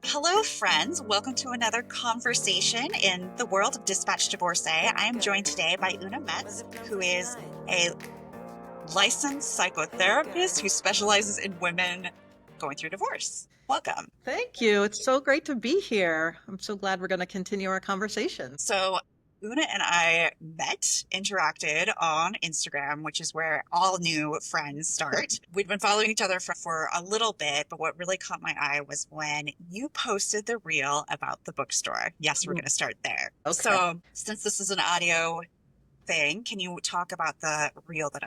Hello, friends. Welcome to another conversation in the world of Dispatch Divorcée. I am joined today by Oona Metz, who is a licensed psychotherapist who specializes in women going through divorce. Welcome. Thank you. It's so great to be here. I'm so glad we're going to continue our conversation. So, Oona and I met, interacted on Instagram, which is where all new friends start. We'd been following each other for a little bit, but what really caught my eye was when you posted the reel about the bookstore. Yes, we're going to start there. Okay. So, since this is an audio thing, can you talk about the reel that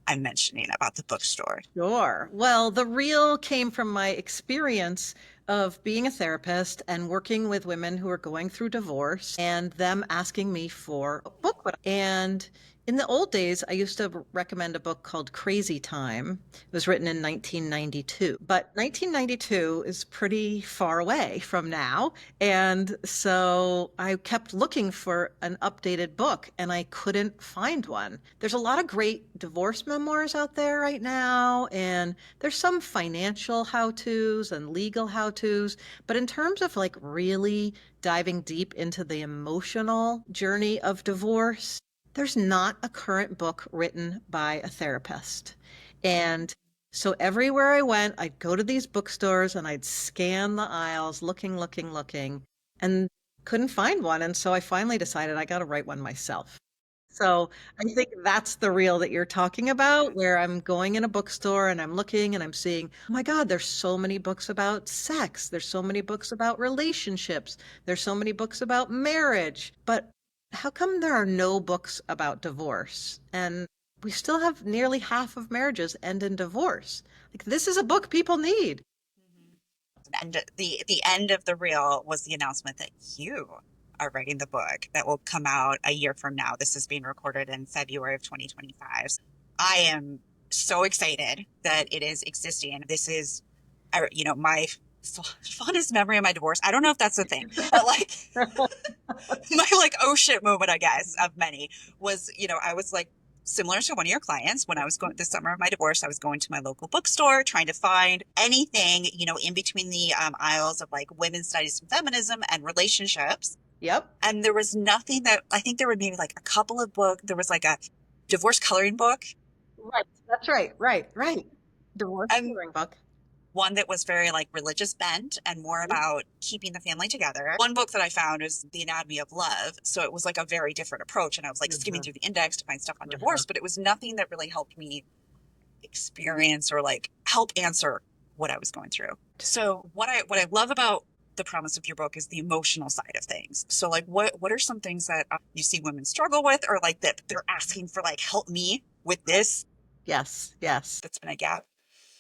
I'm mentioning about the bookstore? Sure. Well, the reel came from my experience of being a therapist and working with women who are going through divorce and them asking me for a book. And in the old days, I used to recommend a book called Crazy Time. It was written in 1992, but 1992 is pretty far away from now. And so I kept looking for an updated book and I couldn't find one. There's a lot of great divorce memoirs out there right now, and there's some financial how-tos and legal how-tos. But in terms of like really diving deep into the emotional journey of divorce, there's not a current book written by a therapist. And so everywhere I went, I'd go to these bookstores and I'd scan the aisles, looking, and couldn't find one. And so I finally decided I got to write one myself. So I think that's the reel that you're talking about, where I'm going in a bookstore and I'm looking and I'm seeing, oh my God, there's so many books about sex. There's so many books about relationships. There's so many books about marriage. But how come there are no books about divorce? And we still have nearly half of marriages end in divorce. Like, this is a book people need. And the end of the reel was the announcement that you are writing the book that will come out a year from now. This is being recorded in February of 2025. I am so excited that it is existing. This is, my fondest memory of my divorce. I don't know if that's the thing, but like my like oh shit moment, I guess, of many was, I was like similar to one of your clients when I was going this summer of my divorce. I was going to my local bookstore trying to find anything, in between the aisles of like women's studies and feminism and relationships. Yep. And there was nothing that I think there were maybe like a couple of books. There was like a divorce coloring book Right. That's right. Right. Divorce and coloring book. one that was very like religious bent and more about keeping the family together. One book that I found is The Anatomy of Love. So it was like a very different approach. And I was like skimming through the index to find stuff on divorce, but it was nothing that really helped me experience or like help answer what I was going through. So what I love about the promise of your book is the emotional side of things. So like what are some things that you see women struggle with, or like that they're asking for like help me with this Yes. that's been a gap?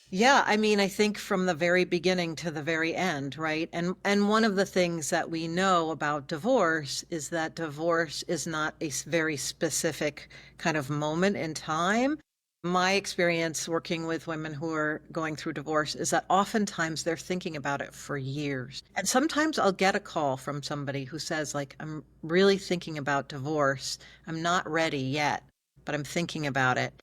Yeah, I mean, I think from the very beginning to the very end, right? And one of the things that we know about divorce is that divorce is not a very specific kind of moment in time. My experience working with women who are going through divorce is that oftentimes they're thinking about it for years. And sometimes I'll get a call from somebody who says, like, I'm really thinking about divorce. I'm not ready yet, but I'm thinking about it.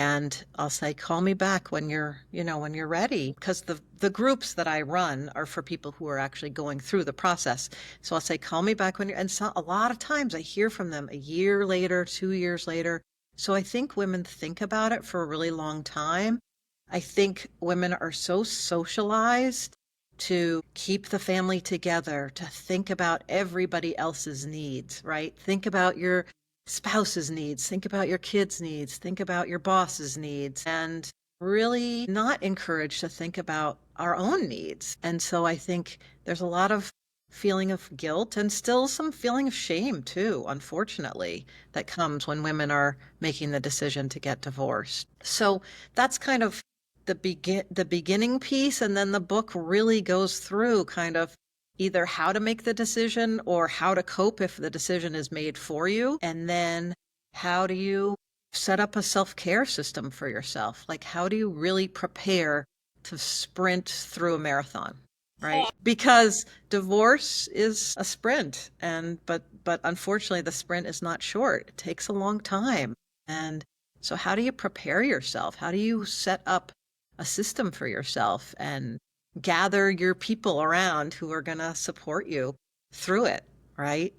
And I'll say, call me back when when you're ready. Because the groups that I run are for people who are actually going through the process. So I'll say, call me back when and so a lot of times I hear from them a year later, 2 years later. So I think women think about it for a really long time. I think women are so socialized to keep the family together, to think about everybody else's needs, right? Think about your spouse's needs, think about your kids' needs, think about your boss's needs, and really not encouraged to think about our own needs. And so I think there's a lot of feeling of guilt and still some feeling of shame too, unfortunately, that comes when women are making the decision to get divorced. So that's kind of the beginning piece, and then the book really goes through kind of either how to make the decision or how to cope if the decision is made for you. And then how do you set up a self-care system for yourself? Like, how do you really prepare to sprint through a marathon? Right? Because divorce is a sprint, but unfortunately the sprint is not short. It takes a long time. And so how do you prepare yourself? How do you set up a system for yourself and gather your people around who are going to support you through it, right?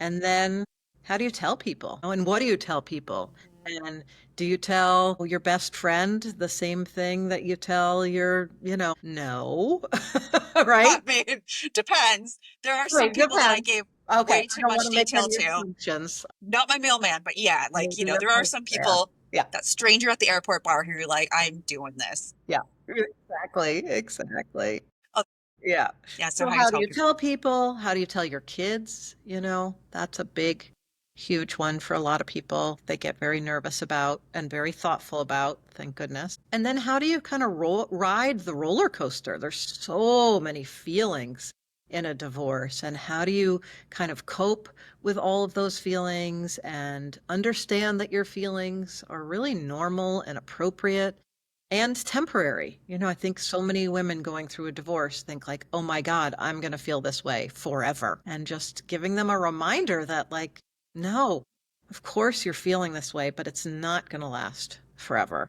And then how do you tell people? And what do you tell people? And do you tell your best friend the same thing that you tell your, no, right? I mean, depends. There are some Right, people that I depends. gave Okay, way I too don't want much to make detail any to. assumptions. Not my mailman, but yeah, like, Maybe your there are host, some yeah. people, Yeah, that stranger at the airport bar who you're like, I'm doing this. yeah. Exactly, exactly. Oh, Yeah. yeah. So So how you how do tell you people? tell people? How do you tell your kids? That's a big, huge one for a lot of people. They get very nervous about and very thoughtful about, thank goodness. And then how do you kind of ride the roller coaster? There's so many feelings in a divorce. And how do you kind of cope with all of those feelings and understand that your feelings are really normal and appropriate and temporary? I think so many women going through a divorce think like, oh my God, I'm going to feel this way forever. And just giving them a reminder that, like, no, of course you're feeling this way, but it's not going to last forever.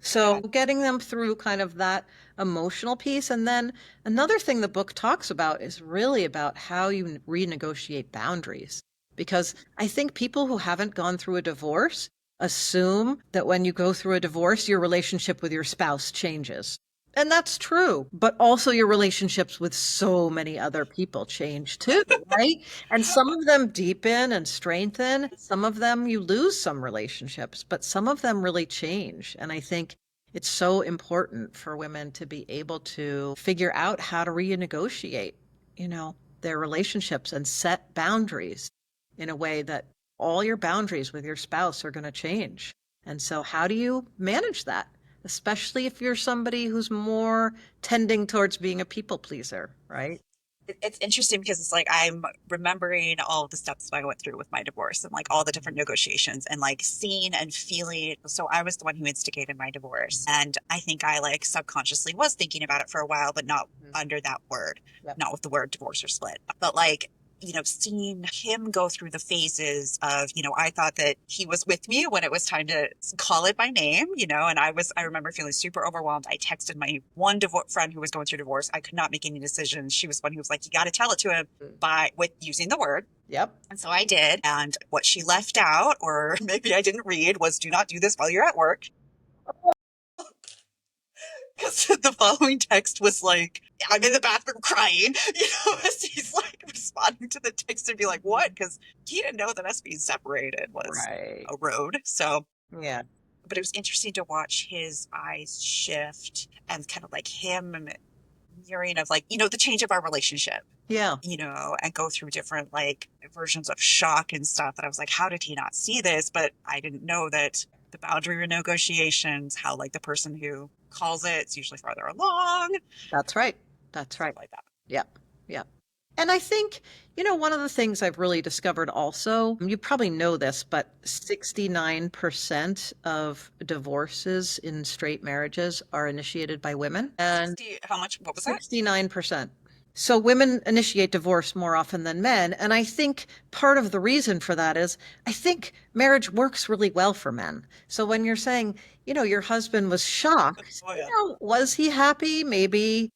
So Yeah. getting them through kind of that emotional piece. And then another thing the book talks about is really about how you renegotiate boundaries. Because I think people who haven't gone through a divorce assume that when you go through a divorce, your relationship with your spouse changes. And that's true, but also your relationships with so many other people change too, right? And some of them deepen and strengthen. Some of them you lose some relationships, but some of them really change. And I think it's so important for women to be able to figure out how to renegotiate, their relationships and set boundaries in a way that all your boundaries with your spouse are going to change. And so, how do you manage that? Especially if you're somebody who's more tending towards being a people pleaser, right? It's interesting because it's like I'm remembering all of the steps I went through with my divorce and like all the different negotiations and like seeing and feeling. So I was the one who instigated my divorce. And I think I like subconsciously was thinking about it for a while, but not under that word, Yep. not with the word divorce or split. But like, seeing him go through the phases of, I thought that he was with me when it was time to call it by name, and I remember feeling super overwhelmed. I texted my one friend who was going through divorce. I could not make any decisions. She was one who was like, you got to tell it to him with using the word. Yep. And so I did. And what she left out, or maybe I didn't read, was do not do this while you're at work. Because the following text was like, I'm in the bathroom crying, as he's like responding to the text and be like, what? Because he didn't know that us being separated was Right. a road. So, Yeah. but it was interesting to watch his eyes shift and kind of like him hearing of like, the change of our relationship, Yeah. and go through different like versions of shock and stuff. And I was like, how did he not see this? But I didn't know that the boundary renegotiations, how like the person who calls it's usually farther along, That's right. That's stuff right. like that. Yep. Yep. And I think, one of the things I've really discovered also, you probably know this, but 69% of divorces in straight marriages are initiated by women. And 60, how much, what was that? 69%. So women initiate divorce more often than men. And I think part of the reason for that is I think marriage works really well for men. So when you're saying, your husband was shocked, Oh, yeah. was he happy? Maybe.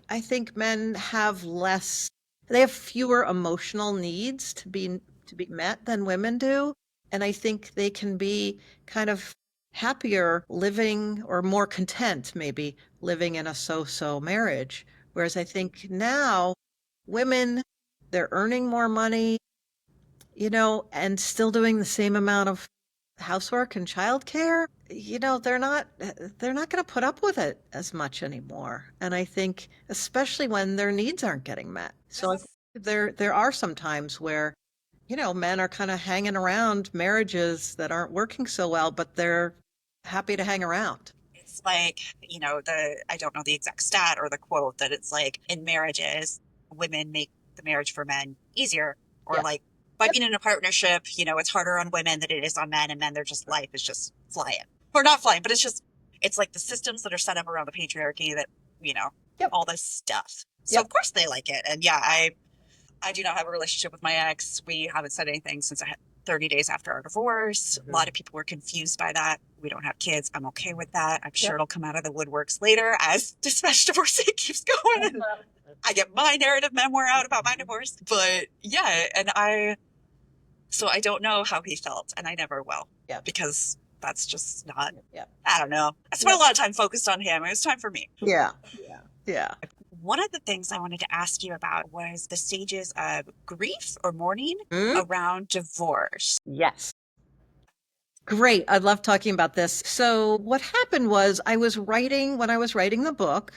I think men have less, they have fewer emotional needs to be met than women do. And I think they can be kind of happier living or more content maybe living in a so-so marriage. Whereas I think now women, they're earning more money, and still doing the same amount of housework and childcare. They're not going to put up with it as much anymore. And I think especially when their needs aren't getting met. So I think there are some times where, men are kind of hanging around marriages that aren't working so well, but they're happy to hang around. It's like, I don't know the exact stat or the quote that it's like in marriages, women make the marriage for men easier, or Yeah. like by Yep. being in a partnership, it's harder on women than it is on men, and men, their just life is just flying, or not flying, but it's like the systems that are set up around the patriarchy that, you know, Yep. all this stuff. So Yep. of course they like it. And yeah, I do not have a relationship with my ex. We haven't said anything since 30 days after our divorce. A lot of people were confused by that. We don't have kids. I'm okay with that. I'm sure it'll come out of the woodworks later as Dispatch Divorcee keeps going. And I get my narrative memoir out about my divorce. But yeah, so I don't know how he felt, and I never will. Yeah. Because that's just not, Yeah. I don't know. I spent a lot of time focused on him. It was time for me. Yeah. Yeah. Yeah. One of the things I wanted to ask you about was the stages of grief or mourning Mm? around divorce. Yes. Great. I love talking about this. So what happened was when I was writing the book,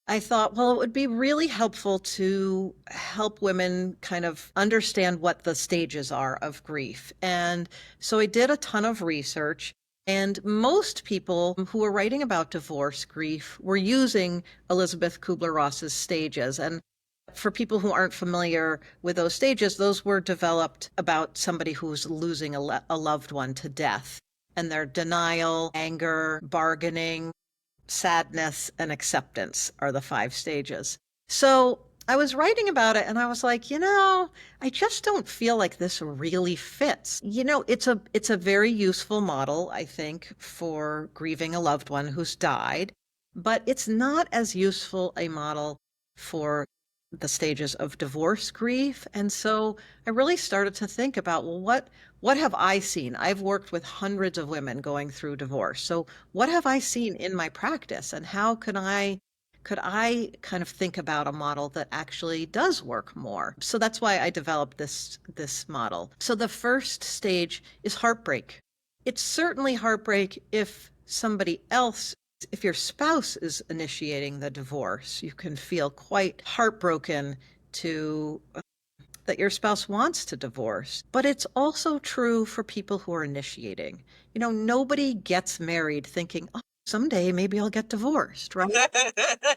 I thought, well, it would be really helpful to help women kind of understand what the stages are of grief. And so I did a ton of research, and most people who were writing about divorce grief were using Elizabeth Kubler-Ross's stages. And for people who aren't familiar with those stages, those were developed about somebody who's losing a loved one to death. And their denial, anger, bargaining, sadness, and acceptance are the 5 stages. So I was writing about it and I was like, I just don't feel like this really fits. It's a very useful model, I think, for grieving a loved one who's died, but it's not as useful a model for the stages of divorce grief. And so I really started to think about, well, what have I seen? I've worked with hundreds of women going through divorce. So what have I seen in my practice, and how could I kind of think about a model that actually does work more? So that's why I developed this model. So the first stage is heartbreak. It's certainly heartbreak if your spouse is initiating the divorce. You can feel quite heartbroken that your spouse wants to divorce. But it's also true for people who are initiating. Nobody gets married thinking, oh, someday maybe I'll get divorced, right?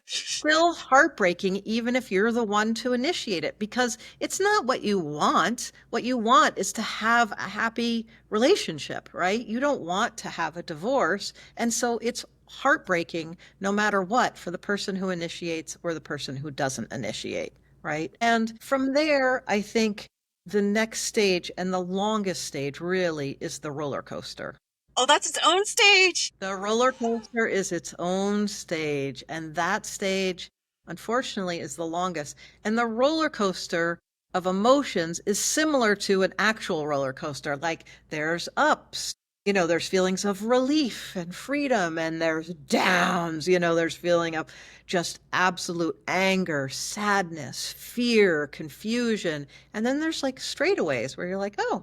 Still heartbreaking, even if you're the one to initiate it, because it's not what you want. What you want is to have a happy relationship, right? You don't want to have a divorce. And so it's heartbreaking no matter what for the person who initiates or the person who doesn't initiate, right? And from there, I think the next stage and the longest stage really is the roller coaster. Oh, that's its own stage. The roller coaster is its own stage, and that stage, unfortunately, is the longest. And the roller coaster of emotions is similar to an actual roller coaster. Like there's ups, there's feelings of relief and freedom, and there's downs, there's feeling of just absolute anger, sadness, fear, confusion. And then there's like straightaways where you're like, oh,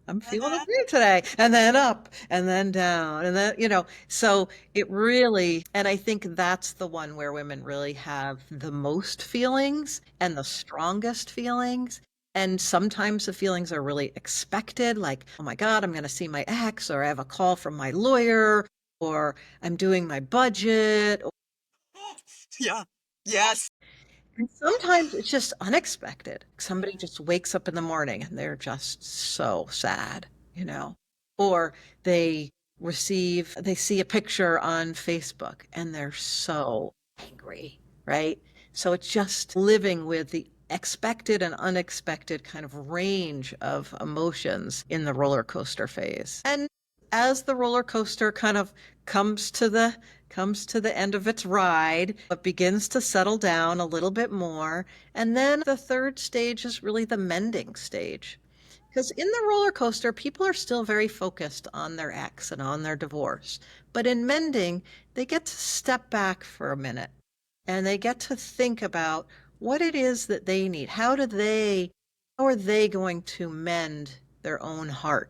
I'm feeling okay today. And then up and then down. And then, so it really, and I think that's the one where women really have the most feelings and the strongest feelings. And sometimes the feelings are really expected, like, oh my God, I'm going to see my ex, or I have a call from my lawyer, or I'm doing my budget. Yeah. Yes. And sometimes it's just unexpected. Somebody just wakes up in the morning and they're just so sad, or they see a picture on Facebook and they're so angry, right? So it's just living with the expected and unexpected kind of range of emotions in the roller coaster phase. And as the roller coaster kind of comes to the end of its ride, it begins to settle down a little bit more. And then the third stage is really the mending stage. Because in the roller coaster, people are still very focused on their ex and on their divorce. But in mending, they get to step back for a minute and they get to think about what it is that they need. How are they going to mend their own heart,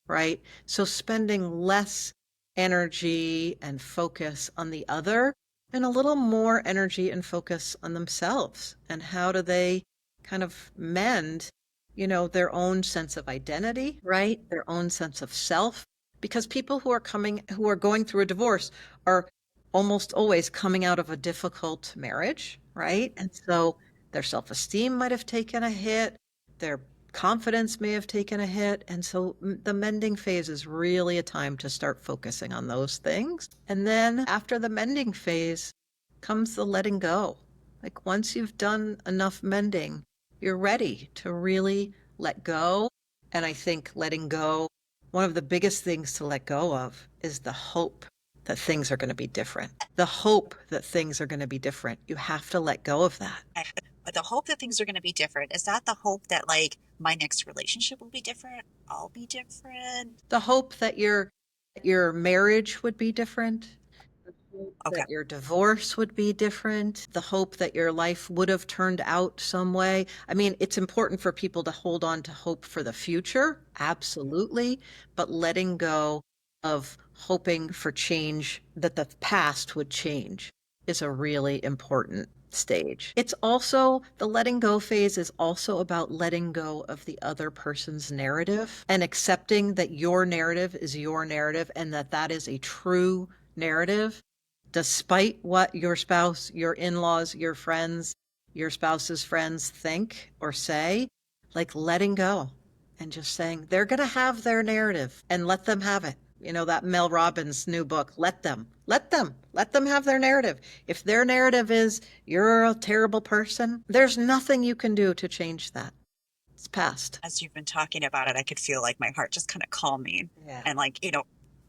right? So spending less energy and focus on the other and a little more energy and focus on themselves. And how do they kind of mend, their own sense of identity, right? Their own sense of self. Because people who are going through a divorce are almost always coming out of a difficult marriage, right? And so their self-esteem might have taken a hit, their confidence may have taken a hit. And so the mending phase is really a time to start focusing on those things. And then after the mending phase comes the letting go. Like once you've done enough mending, you're ready to really let go And I think letting go, one of the biggest things to let go of is the hope that things are going to be different. The hope that things are going to be different. You have to let go of that. But the hope that things are going to be different, is that the hope that like my next relationship will be different? I'll be different? The hope that your marriage would be different, the hope Okay. that your divorce would be different, the hope that your life would have turned out some way. I mean, it's important for people to hold on to hope for the future, absolutely, but letting go of hoping for change, that the past would change, is a really important stage. It's also, the letting go phase is also about letting go of the other person's narrative and accepting that your narrative is your narrative and that that is a true narrative, despite what your spouse, your in-laws, your friends, your spouse's friends think or say. Like letting go and just saying they're going to have their narrative and let them have it. You know, that Mel Robbins' new book, let them have their narrative. If their narrative is you're a terrible person, there's nothing you can do to change that. It's past. As you've been talking about it, I could feel like my heart just kind of calming, Yeah. and like,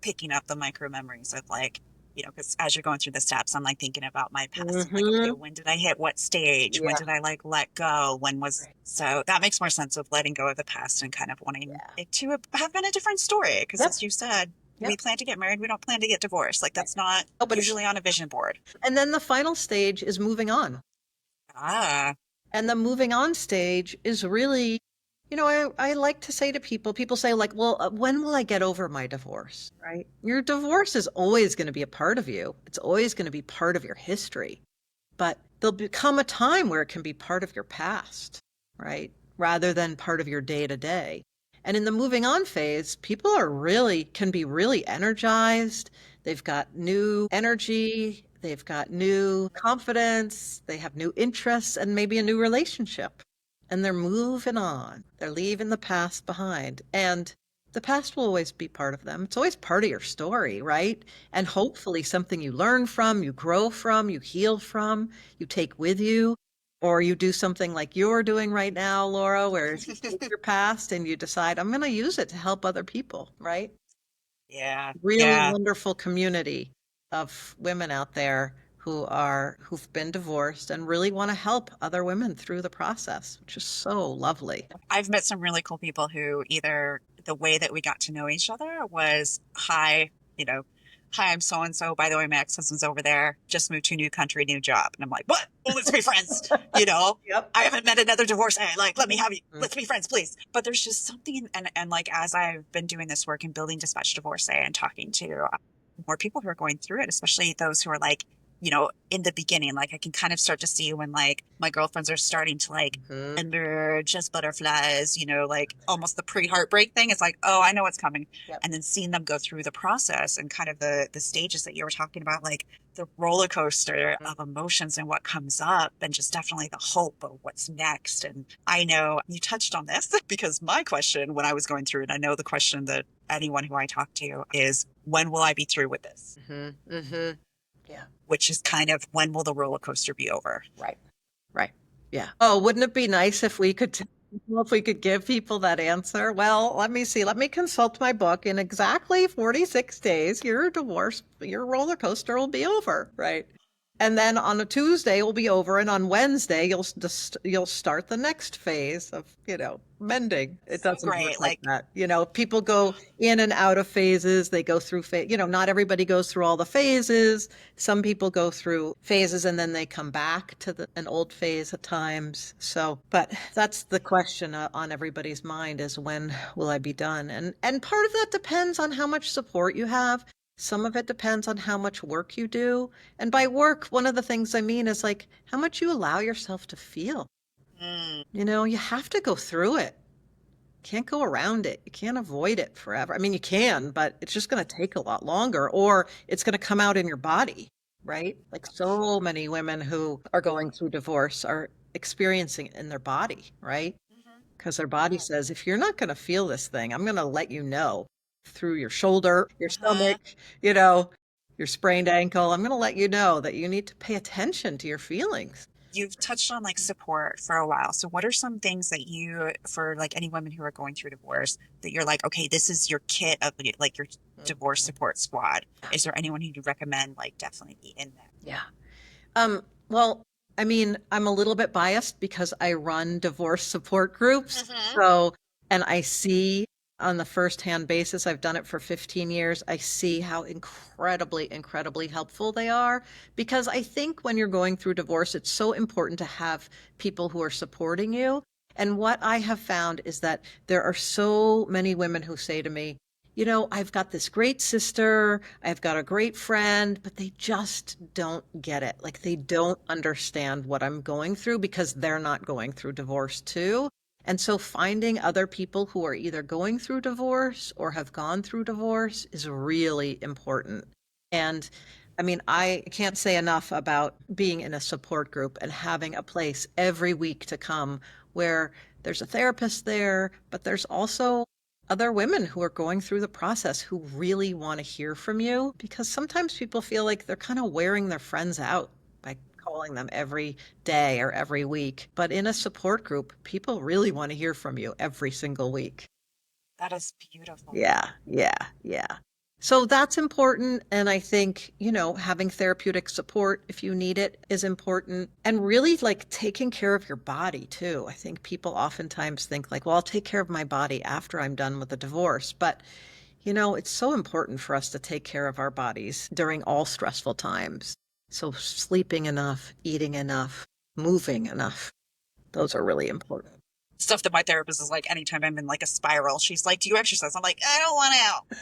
picking up the micro memories of like, because as you're going through the steps, I'm like thinking about my past. I'm like, okay, Mm-hmm. when did I hit what stage? When Yeah. did I like let go? When was, Right. so that makes more sense of letting go of the past and kind of wanting Yeah. it to have been a different story. Because Yep. as you said, we Yep. plan to get married. We don't plan to get divorced. Like Right. that's not Oh, but usually on a vision board. and then the final stage is moving on. Ah, And the moving on stage is really, I like to say to people, people say, like, well, when will I get over my divorce? Right? Your divorce is always going to be a part of you, it's always going to be part of your history. But there'll become a time where it can be part of your past, right? Rather than part of your day to day. And in the moving on phase, people can be really energized. They've got new energy, they've got new confidence, they have new interests, and maybe a new relationship. And they're moving on. They're leaving the past behind. And the past will always be part of them. It's always part of your story, right? And hopefully something you learn from, you grow from, you heal from, you take with you, or you do something like you're doing right now, Laura, where you take your past and you decide, I'm going to use it to help other people, right? yeah, Really yeah. wonderful community of women out there who've been divorced and really want to help other women through the process, which is so lovely. I've met some really cool people who either the way that we got to know each other was, hi, you know, hi, I'm so and so. By the way, my ex-husband's over there, just moved to a new country, new job. And I'm like, what? Well, let's be friends. You know, Yep. I haven't met another divorcee. Like, let me have you. Mhm. Let's be friends, please. But there's just something, and like as I've been doing this work and building Dispatch Divorcee and talking to more people who are going through it, especially those who are like, in the beginning, like I can kind of start to see when like my girlfriends are starting to like Mhm. emerge as butterflies, like almost the pre-heartbreak thing. It's like, oh, I know what's coming. Yep. And then seeing them go through the process and kind of the stages that you were talking about, like the roller coaster of emotions and what comes up, and just definitely the hope of what's next. And I know you touched on this because my question when I was going through it, I know the question that anyone who I talk to is, when will I be through with this? Mhm. Mhm. Yeah. Which is kind of, when will the roller coaster be over? Right. Right. Yeah. Oh, wouldn't it be nice if we could if we could give people that answer? Well, let me see. Let me consult my book. In exactly 46 days, your divorce, your roller coaster will be over, right? And then on a Tuesday it will be over, and on Wednesday you'll start the next phase of, mending. It So doesn't work great. like Like, that. People go in and out of phases. They go through not everybody goes through all the phases. Some people go through phases and then they come back to an old phase at times. So, but that's the question on everybody's mind, is when will I be done? And part of that depends on how much support you have. Some of it depends on how much work you do. And by work, one of the things I mean is like how much you allow yourself to feel. mm, You have to go through it. Can't go around it. You can't avoid it forever. I mean, you can, but it's just going to take a lot longer, or it's going to come out in your body, right? Like so many women who are going through divorce are experiencing it in their body, right? mhm. Because their body says, if you're not going to feel this thing, I'm going to let you know through your shoulder, your Uh-huh. stomach, you know, your sprained ankle. I'm going to let you know that you need to pay attention to your feelings. You've touched on like support for a while. So what are some things that you, for like any women who are going through divorce, that you're like, okay, this is your kit of like your divorce support squad. Is there anyone who you recommend like definitely be in there? Yeah. Well, I mean, I'm a little bit biased because I run divorce support groups. Hmm. So, and I see on the first-hand basis, I've done it for 15 years. I see how incredibly, incredibly helpful they are because I think when you're going through divorce, it's so important to have people who are supporting you. And what I have found is that there are so many women who say to me, I've got this great sister, I've got a great friend, but they just don't get it. Like they don't understand what I'm going through because they're not going through divorce too. And so finding other people who are either going through divorce or have gone through divorce is really important. And I mean, I can't say enough about being in a support group and having a place every week to come where there's a therapist there, but there's also other women who are going through the process who really want to hear from you because sometimes people feel like they're kind of wearing their friends out by calling them every day or every week. But in a support group, people really want to hear from you every single week. That is beautiful. Yeah, yeah, yeah. So that's important. And I think, having therapeutic support if you need it is important. And really like taking care of your body too. I think people oftentimes think like, well, I'll take care of my body after I'm done with the divorce. But, it's so important for us to take care of our bodies during all stressful times. So sleeping enough, eating enough, moving enough, those are really important. Stuff that my therapist is like, anytime I'm in like a spiral, she's like, do you exercise? I'm like, I don't want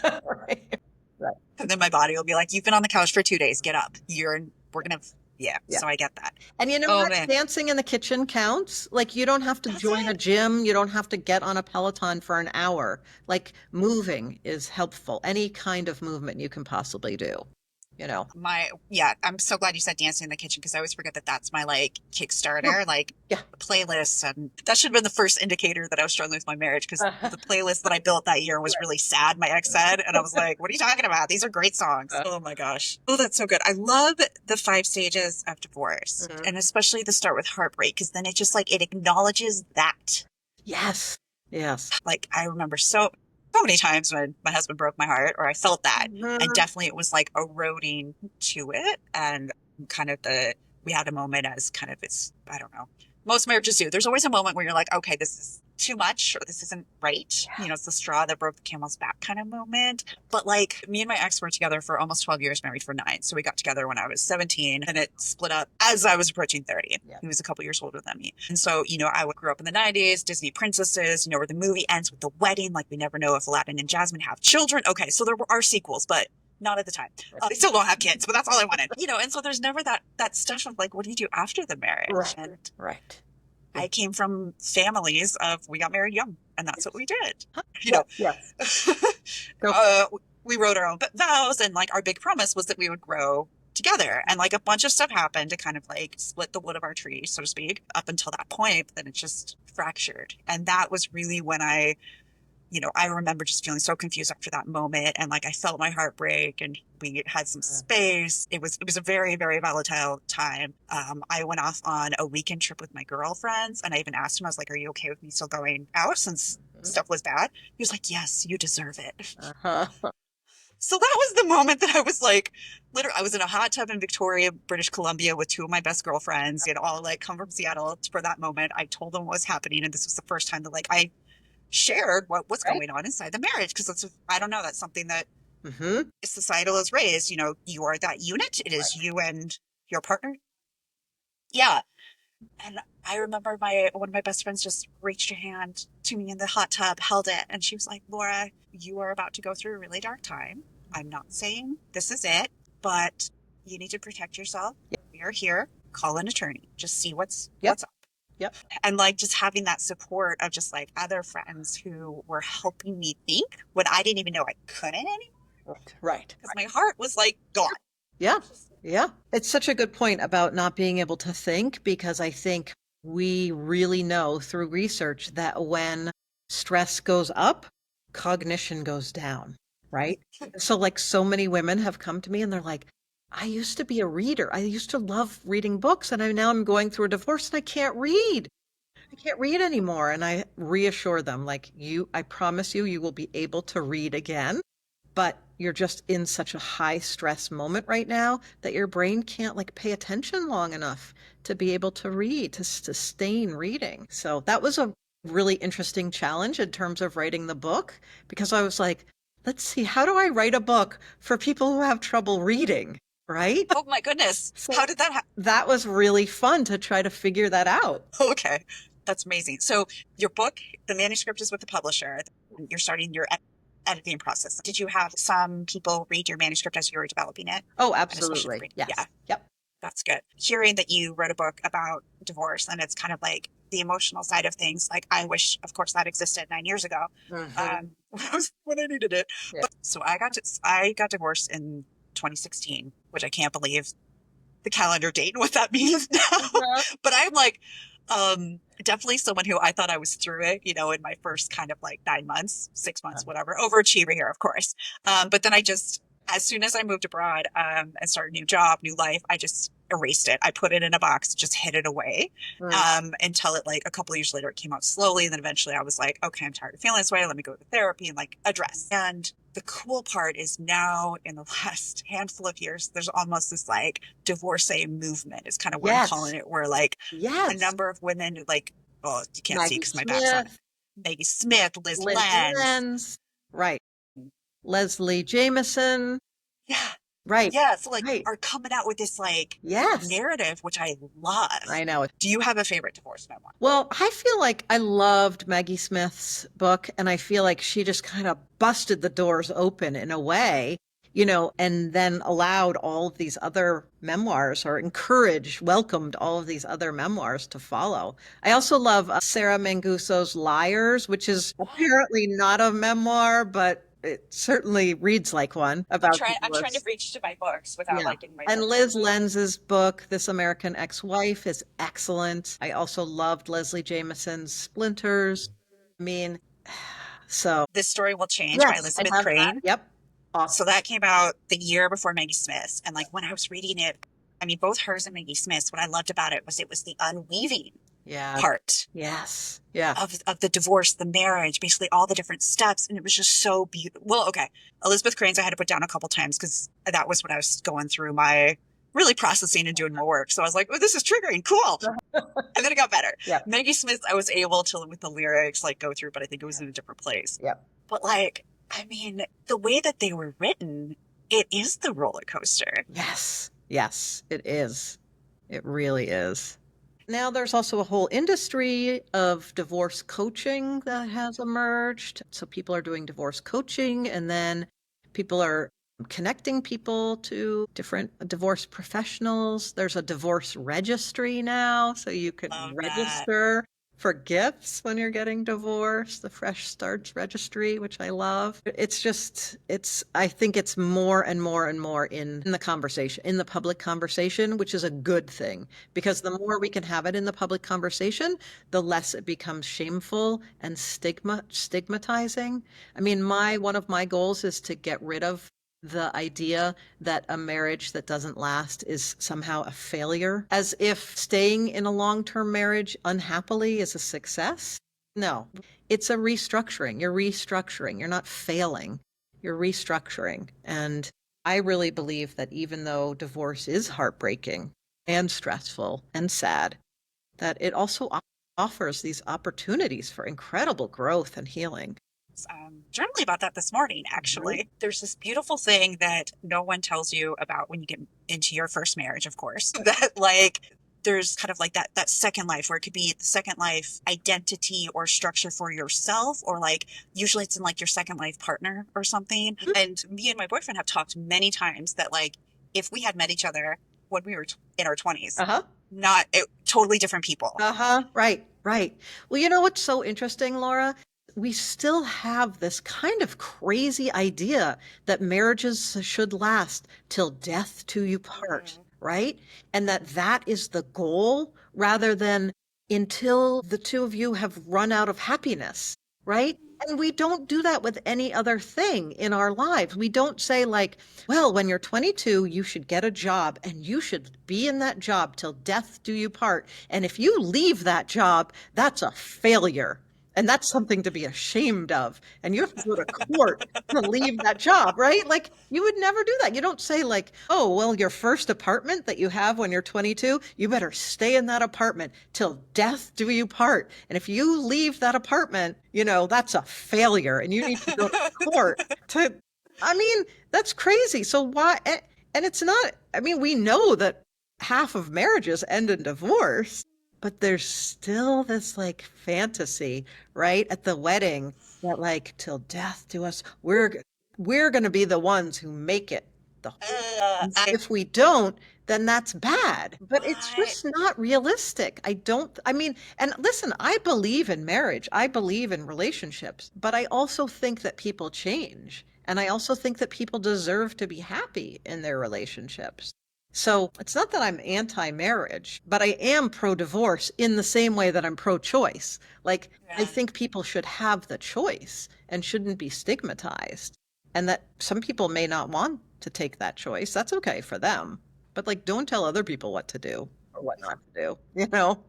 to. Right. Right. And then my body will be like, you've been on the couch for 2 days, get up. We're gonna, yeah. Yeah. So I get that. And you know Oh what? man, Dancing in the kitchen counts. Like you don't have to that's join a it. gym. You don't have to get on a Peloton for an hour. Like moving is helpful. Any kind of movement you can possibly do, you know. Yeah, I'm so glad you said dancing in the kitchen because I always forget that that's my like Yeah. Kickstarter, like Yeah. playlists. And that should have been the first indicator that I was struggling with my marriage because the playlist that I built that year was really sad, my ex said. And I was like, what are you talking about? These are great songs. Oh my gosh. Oh, that's so good. I love the 5 stages of divorce Mhm. and especially the start with heartbreak because then it just like it acknowledges that. Yes. Yes. Like I remember so many times when my husband broke my heart or I felt that. And Mhm. definitely it was like eroding to it. And kind of we had a moment as kind of I don't know. Most marriages do. There's always a moment where you're like, okay, this is too much or this isn't right. It's the straw that broke the camel's back kind of moment. But like me and my ex were together for almost 12 years, married for 9. So we got together when I was 17 and it split up as I was approaching 30. Yeah. He was a couple years older than me. And so, I grew up in the 90s, Disney princesses, where the movie ends with the wedding. Like we never know if Aladdin and Jasmine have children. Okay, so there are sequels, but not at the time. They still don't have kids, but that's all I wanted. And so there's never that stuff of like, what do you do after the marriage? Right. And Right. I came from families of we got married young, and that's what we did. You Yes. know, Yes. So, uh, we wrote our own vows, and like our big promise was that we would grow together. And like a bunch of stuff happened to kind of like split the wood of our tree, so to speak, up until that point. But then it just fractured, and that was really when I remember just feeling so confused after that moment. And like I felt my heart break and we had some space. It was a very, very volatile time. I went off on a weekend trip with my girlfriends and I even asked him, I was like, are you okay with me still going out since stuff was bad? He was like, yes, you deserve it. uh-huh. So that was the moment that I was like, literally, I was in a hot tub in Victoria, British Columbia with 2 of my best girlfriends. They had all like come from Seattle for that moment. I told them what was happening. And this was the first time that like I shared what was Right. going on inside the marriage because I don't know, that's something that Mm-hmm. societal is raised. You are that unit. It Right. is you and your partner. Yeah. And I remember my one of my best friends just reached her hand to me in the hot tub, held it, and she was like, Laura, you are about to go through a really dark time. I'm not saying this is it, but you need to protect yourself. Yep. We are here. Call an attorney. Just see Yep. what's up. Yep. And like just having that support of just like other friends who were helping me think when I didn't even know I couldn't anymore Right. Right. because my heart was like gone. Yeah. Yeah. It's such a good point about not being able to think because I think we really know through research that when stress goes up, cognition goes down, right? So like so many women have come to me and they're like, I used to be a reader. I used to love reading books, and now I'm going through a divorce and I can't read. I can't read anymore. And I reassure them, like, I promise you, you will be able to read again, but you're just in such a high stress moment right now that your brain can't like pay attention long enough to be able to read, to sustain reading. So that was a really interesting challenge in terms of writing the book, because I was like, let's see, how do I write a book for people who have trouble reading? Right? Oh my goodness. So How did that happen? that was really fun to try to figure that out. Okay. That's amazing. So your book, the manuscript is with the publisher. You're starting your editing process. Did you have some people read your manuscript as you were developing it? Oh, And especially absolutely. the yeah, Yes. Yep. that's good. Hearing that you wrote a book about divorce and it's kind of like the emotional side of things. Like I wish, of course, that existed 9 years ago. Mhm. When I needed it. Yeah. But so I got divorced in 2016, which I can't believe the calendar date and what that means now. Uh-huh. But I'm like, definitely someone who I thought I was through it, in my first kind of like 9 months, 6 months, whatever, overachiever here, of course. But then as soon as I moved abroad, and started a new job, new life, I just erased it. I put it in a box, just hid it away, Mm. until it like a couple of years later, it came out slowly. And then eventually I was like, okay, I'm tired of feeling this way. Let me go to therapy and like address. And the cool part is now in the last handful of years, there's almost this like divorcee movement is kind of what I'm Yes. calling it, where like a Yes. number of women like, well, you can't see Maggie because my back's on it. Smith, Maggie Smith, Liz Liz Lenz. Lenz, right. Leslie Jameson, Yeah. right. Yeah. So like Right. are coming out with this like Yes. narrative, which I love. I know. Do you have a favorite divorce memoir? Well, I feel like I loved Maggie Smith's book, and I feel like she just kind of busted the doors open in a way, and then allowed all of these other memoirs, or welcomed all of these other memoirs to follow. I also love Sarah Manguso's Liars, which is apparently not a memoir, but it certainly reads like one about I'm trying to divorce. reach to my books without Yeah. like getting my And books Liz out. Lenz's book, This American Ex-Wife, is excellent. I also loved Leslie Jameson's Splinters. I mean, so This Story Will Change by yes, I Elizabeth have that. Crane. Yep. So Awesome. that came out the year before Maggie Smith's. And like when I was reading it, I mean, both hers and Maggie Smith's, what I loved about it was the unweaving Yeah. part Yes. Yeah. of the divorce, the marriage, basically all the different steps. And it was just so beautiful. Well, okay. Elizabeth Crane's I had to put down a couple times because that was when I was going through my really processing and doing more work. So I was like, oh, this is triggering. Cool. And then it got better. Yep. Maggie Smith, I was able to, with the lyrics, like go through, but I think it was in a different place. Yep. But like, I mean, the way that they were written, it is the roller coaster. Yes. Yes, it is. It really is. Now there's also a whole industry of divorce coaching that has emerged. So people are doing divorce coaching, and then people are connecting people to different divorce professionals. There's a divorce registry now, so you can Love that. register for gifts when you're getting divorced, the Fresh Starts Registry, which I love. I think it's more and more and more in the conversation, in the public conversation, which is a good thing, because the more we can have it in the public conversation, the less it becomes shameful and stigmatizing. I mean, one of my goals is to get rid of the idea that a marriage that doesn't last is somehow a failure, as if staying in a long-term marriage unhappily is a success. No, it's a restructuring. You're restructuring. You're not failing. You're restructuring. And I really believe that even though divorce is heartbreaking and stressful and sad, that it also offers these opportunities for incredible growth and healing. Journaling about that this morning, Mhm. actually. There's this beautiful thing that no one tells you about when you get into your first marriage, of course, that like there's kind of like that second life where it could be the second life identity or structure for yourself, or like usually it's in like your second life partner or something. And me and my boyfriend have talked many times that like if we had met each other when we were in our 20s, Uh-huh. totally different people. Uh-huh. Right, right. Well, you know what's so interesting, Laura? We still have this kind of crazy idea that marriages should last till death do you part, Mhm. right? And that is the goal rather than until the two of you have run out of happiness, right? And we don't do that with any other thing in our lives. We don't say, like, well, when you're 22, you should get a job and you should be in that job till death do you part. And if you leave that job, that's a failure. And that's something to be ashamed of. And you have to go to court to leave that job, right? Like, you would never do that. You don't say, like, oh, well, your first apartment that you have when you're 22, you better stay in that apartment till death do you part. And if you leave that apartment, that's a failure and you need to go to court to, I mean, that's crazy. So why? And it's not, I mean, we know that half of marriages end in divorce, but there's still this like fantasy, right? At the wedding that like till death do us, we're going to be the ones who make it. The I, If we don't, then that's bad. But it's I, just not realistic. I mean, and listen, I believe in marriage. I believe in relationships, but I also think that people change. And I also think that people deserve to be happy in their relationships. So it's not that I'm anti-marriage, but I am pro-divorce in the same way that I'm pro-choice. Like, I yeah. think people should have the choice and shouldn't be stigmatized. And that some people may not want to take that choice. That's okay for them. But like, don't tell other people what to do or what not to do, you know?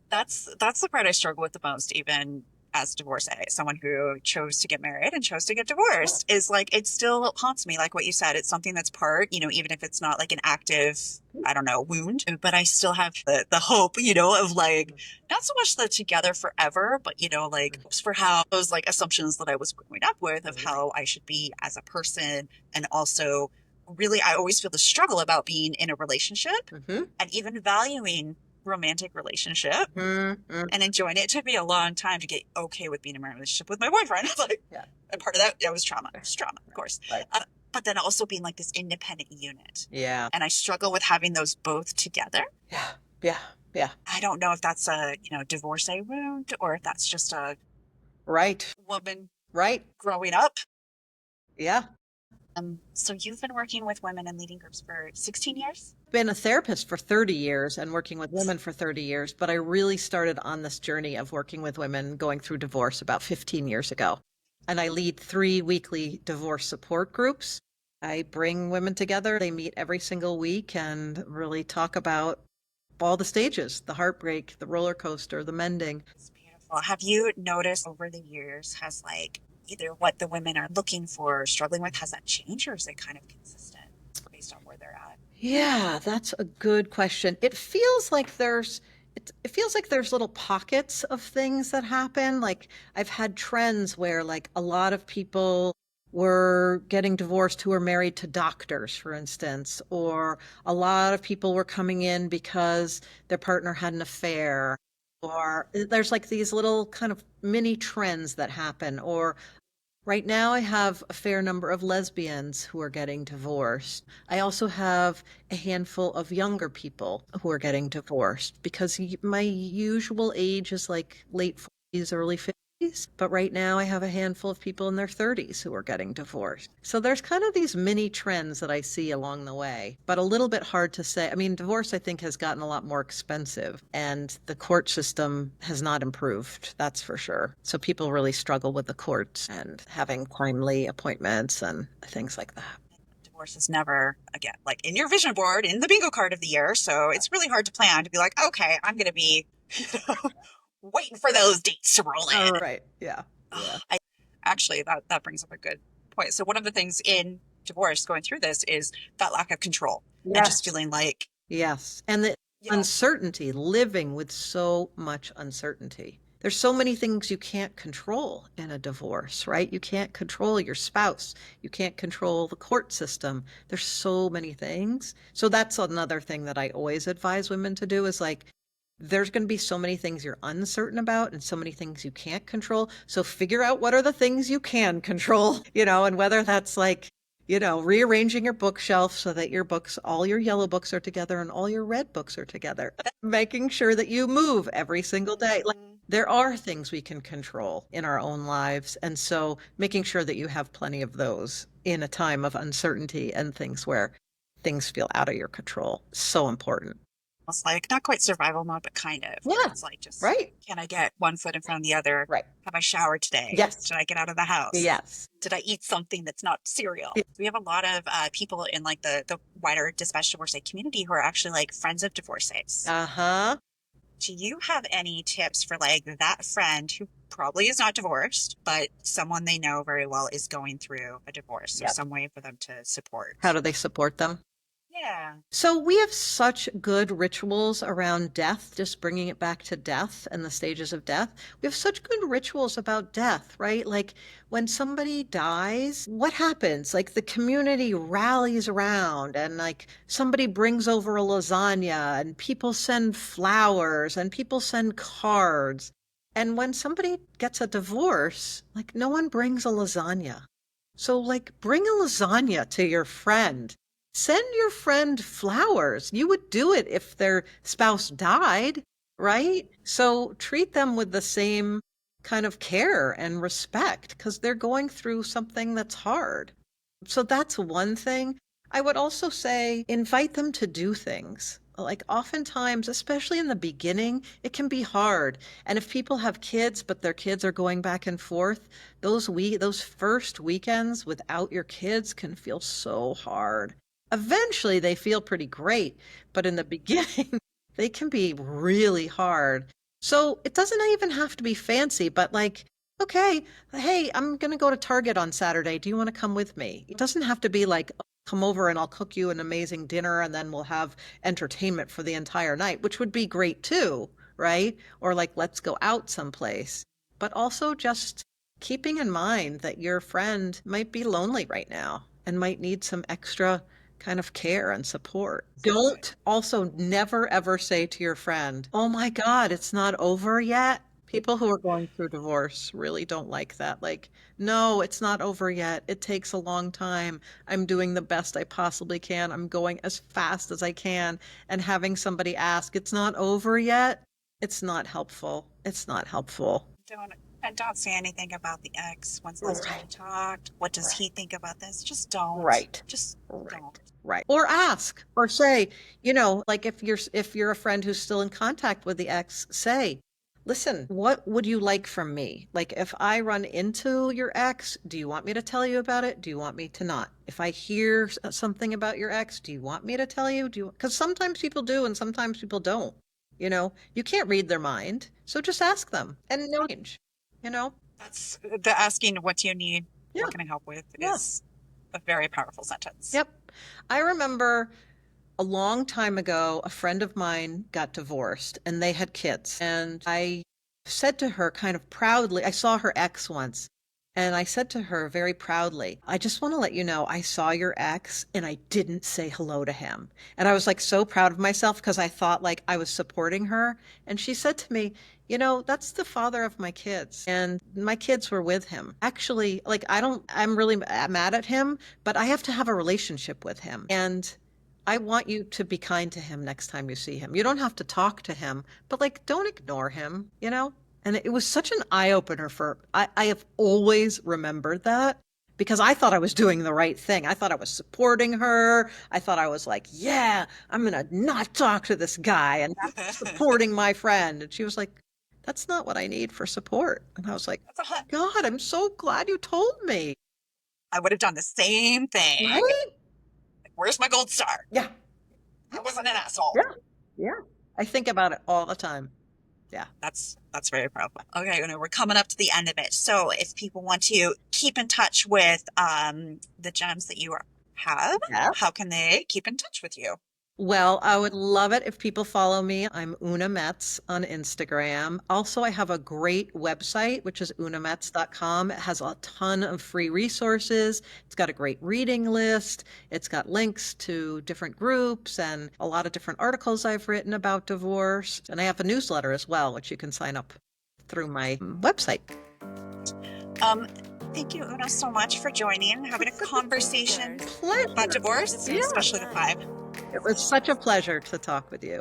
That's the part I struggle with the most, even as a divorcee, someone who chose to get married and chose to get divorced, is like it still haunts me. Like what you said, it's something that's part, even if it's not like an active, I don't know, wound, but I still have the hope, of like not so much the together forever, but like hopes for how those like assumptions that I was growing up with of how I should be as a person, and also really I always feel the struggle about being in a relationship Mm-hmm. and even valuing romantic relationship Mm-hmm. and enjoying it. It took me a long time to get okay with being in a relationship with my boyfriend. Like, Yeah. and part of that was trauma. It's trauma, of course. Right. But then also being like this independent unit. Yeah. And I struggle with having those both together. Yeah. Yeah. Yeah. I don't know if that's a, divorcee wound or if that's just a Right. woman Right. growing up. Yeah. So you've been working with women in leading groups for 16 years? Been a therapist for 30 years and working with women for 30 years, but I really started on this journey of working with women going through divorce about 15 years ago. And I lead 3 weekly divorce support groups. I bring women together. They meet every single week and really talk about all the stages, the heartbreak, the roller coaster, the mending. It's beautiful. Have you noticed over the years, has like either what the women are looking for, or struggling with, has that changed, or is it kind of consistent based on where they're at? Yeah, that's a good question. It feels like there's little pockets of things that happen. Like I've had trends where like a lot of people were getting divorced who were married to doctors, for instance, or a lot of people were coming in because their partner had an affair, or there's like these little kind of mini trends that happen, or right now, I have a fair number of lesbians who are getting divorced. I also have a handful of younger people who are getting divorced because my usual age is like late 40s, early 50s. But right now, I have a handful of people in their 30s who are getting divorced. So there's kind of these mini trends that I see along the way, but a little bit hard to say. I mean, divorce, I think, has gotten a lot more expensive, and the court system has not improved, that's for sure. So people really struggle with the courts and having timely appointments and things like that. Divorce is never, again, like in your vision board, in the bingo card of the year. So it's really hard to plan to be like, okay, I'm going to be waiting for those dates to roll All in. right. Yeah. Yeah. Actually, that brings up a good point. So one of the things in divorce going through this is that lack of control and just Yes. feeling like, Yes. And the uncertainty, living with so much uncertainty. There's so many things you can't control in a divorce, right? You can't control your spouse. You can't control the court system. There's so many things. So that's another thing that I always advise women to do is like, there's going to be so many things you're uncertain about and so many things you can't control. So figure out what are the things you can control, and whether that's like, rearranging your bookshelf so that your books, all your yellow books are together and all your red books are together, making sure that you move every single day. Like there are things we can control in our own lives. And so making sure that you have plenty of those in a time of uncertainty and things where things feel out of your control. So important. It's like not quite survival mode, but kind of, where Yeah, it's like just, right, can I get one foot in front of the other? right. Have I showered today? Yes, Did I get out of the house? yes. Did I eat something that's not cereal? We have a lot of people in like the wider dispatch divorcee community who are actually like friends of divorcees. Uh-huh. Do you have any tips for like that friend who probably is not divorced, but someone they know very well is going through a divorce? So Yep. some way for them to How support. do they support them? Yeah. So we have such good rituals around death, just bringing it back to death and the stages of death. We have such good rituals about death, right? Like when somebody dies, what happens? Like the community rallies around and like somebody brings over a lasagna and people send flowers and people send cards. And when somebody gets a divorce, like no one brings a lasagna. So like bring a lasagna to your friend. Send your friend flowers. You would do it if their spouse died, right? So treat them with the same kind of care and respect because they're going through something that's hard. So that's one thing. I would also say invite them to do things. Like oftentimes, especially in the beginning, it can be hard. And if people have kids, but their kids are going back and forth, those first weekends without your kids can feel so hard. Eventually, they feel pretty great, but in the beginning, they can be really hard. So it doesn't even have to be fancy, but like, okay, hey, I'm going to go to Target on Saturday. Do you want to come with me? It doesn't have to be like, come over and I'll cook you an amazing dinner and then we'll have entertainment for the entire night, which would be great too, right? Or like, let's go out someplace. But also just keeping in mind that your friend might be lonely right now and might need some extra kind of care and support. Don't also never ever say to your friend, oh my God, it's not over yet. People who are going through divorce really don't like that. Like, no, it's not over yet. It takes a long time. I'm doing the best I possibly can. I'm going as fast as I can. And having somebody ask, it's not over yet, it's not helpful. It's not helpful. Don't and don't say anything about the ex. When's the last time you Right. talked? What does he Right. think about this? Just don't. Right. Just Right. don't. Right. Or ask or say, like if you're a friend who's still in contact with the ex, say, listen, what would you like from me? Like if I run into your ex, do you want me to tell you about it? Do you want me to not? If I hear something about your ex, do you want me to tell you? Because sometimes people do and sometimes people don't. You can't read their mind. So just ask them and no change, you know? That's the asking what do you need, Yeah. what can I help with Yeah. is a very powerful sentence. Yep. I remember a long time ago, a friend of mine got divorced and they had kids. And I said to her kind of proudly, I saw her ex once, and I said to her very proudly, I just want to let you know I saw your ex and I didn't say hello to him. And I was like so proud of myself because I thought like I was supporting her. And she said to me, that's the father of my kids. And my kids were with him. Actually, like I'm really mad at him, but I have to have a relationship with him. And I want you to be kind to him next time you see him. You don't have to talk to him, but like, don't ignore him. And it was such an eye opener I have always remembered that because I thought I was doing the right thing. I thought I was supporting her. I thought I was like, yeah, I'm going to not talk to this guy and supporting my friend. And she was like, that's not what I need for support. And I was like, God, I'm so glad you told me. I would have done the same thing. Right? Where's my gold star? Yeah. I wasn't an asshole. Yeah. Yeah. I think about it all the time. Yeah. That's very powerful. Okay, we're coming up to the end of it. So if people want to keep in touch with the gems that you have, Yeah. how can they keep in touch with you? Well, I would love it if people follow me. I'm Oona Metz on Instagram. Also, I have a great website, which is oonametz.com. It has a ton of free resources. It's got a great reading list. It's got links to different groups and a lot of different articles I've written about divorce. And I have a newsletter as well, which you can sign up through my website. Thank you, Oona, so much for joining, having a conversation Pleasure. about divorce, Yeah. especially the 5. It was such a pleasure to talk with you.